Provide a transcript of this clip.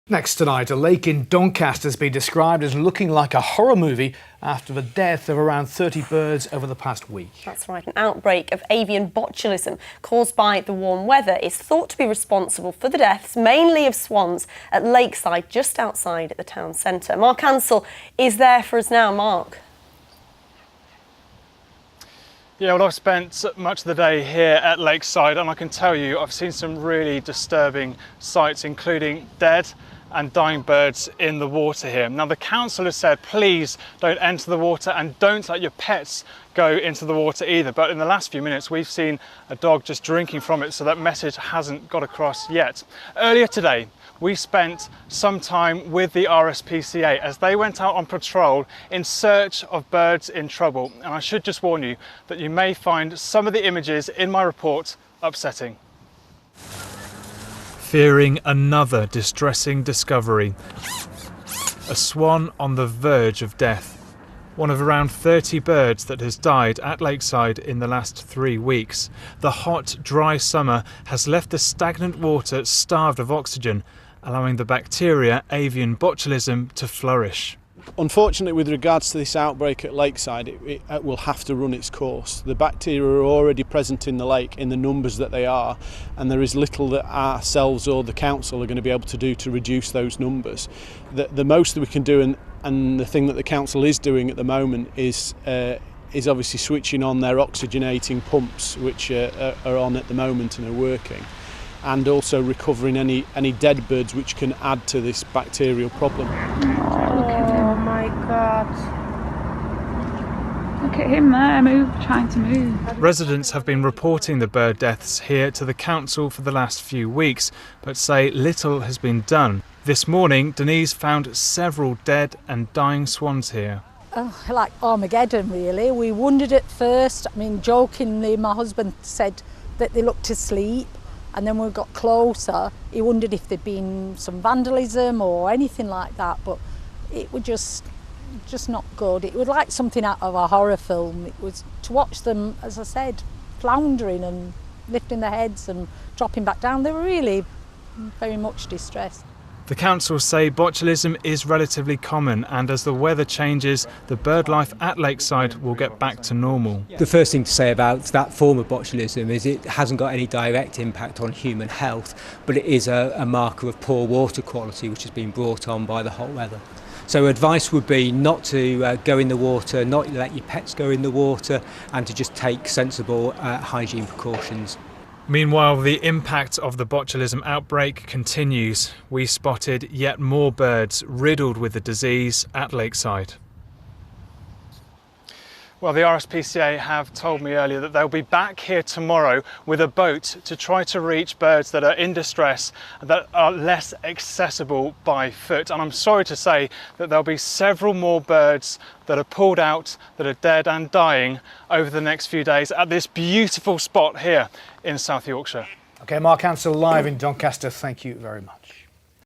Next tonight, a lake in Doncaster has been described as looking like a horror movie after the death of around 30 birds over the past week. That's right. An outbreak of avian botulism caused by the warm weather is thought to be responsible for the deaths, mainly of swans, at Lakeside, just outside the town centre. Mark Ansell is there for us now. Mark. Yeah, well, I've spent much of the day here at Lakeside, and I can tell you I've seen some really disturbing sights, including dead and dying birds in the water here. Now, the council has said, please don't enter the water and don't let your pets go into the water either. But in the last few minutes, we've seen a dog just drinking from it, so that message hasn't got across yet. Earlier today, we spent some time with the RSPCA as they went out on patrol in search of birds in trouble. And I should just warn you that you may find some of the images in my report upsetting. Fearing another distressing discovery. A swan on the verge of death. One of around 30 birds that has died at Lakeside in the last 3 weeks. The hot, dry summer has left the stagnant water starved of oxygen, allowing the bacteria avian botulism to flourish. Unfortunately, with regards to this outbreak at Lakeside, it will have to run its course. The bacteria are already present in the lake in the numbers that they are, and there is little that ourselves or the council are going to be able to do to reduce those numbers. The most that we can do, and the thing that the council is doing at the moment is obviously switching on their oxygenating pumps, which are on at the moment and are working, and also recovering any dead birds which can add to this bacterial problem. Oh my God. Look at him there, trying to move. Residents have been reporting the bird deaths here to the council for the last few weeks, but say little has been done. This morning, Denise found several dead and dying swans here. Oh, like Armageddon, really. We wondered at first, jokingly, my husband said that they looked asleep. And then when we got closer, he wondered if there'd been some vandalism or anything like that, but it was just not good. It was like something out of a horror film. It was to watch them, as I said, floundering and lifting their heads and dropping back down. They were really very much distressed. The council say botulism is relatively common, and as the weather changes, the bird life at Lakeside will get back to normal. The first thing to say about that form of botulism is it hasn't got any direct impact on human health, but it is a marker of poor water quality which has been brought on by the hot weather. So advice would be not to go in the water, not let your pets go in the water, and to just take sensible hygiene precautions. Meanwhile, the impact of the botulism outbreak continues. We spotted yet more birds riddled with the disease at Lakeside. Well, the RSPCA have told me earlier that they'll be back here tomorrow with a boat to try to reach birds that are in distress, that are less accessible by foot. And I'm sorry to say that there'll be several more birds that are pulled out, that are dead and dying over the next few days at this beautiful spot here in South Yorkshire. OK, Mark Ansell live in Doncaster. Thank you very much.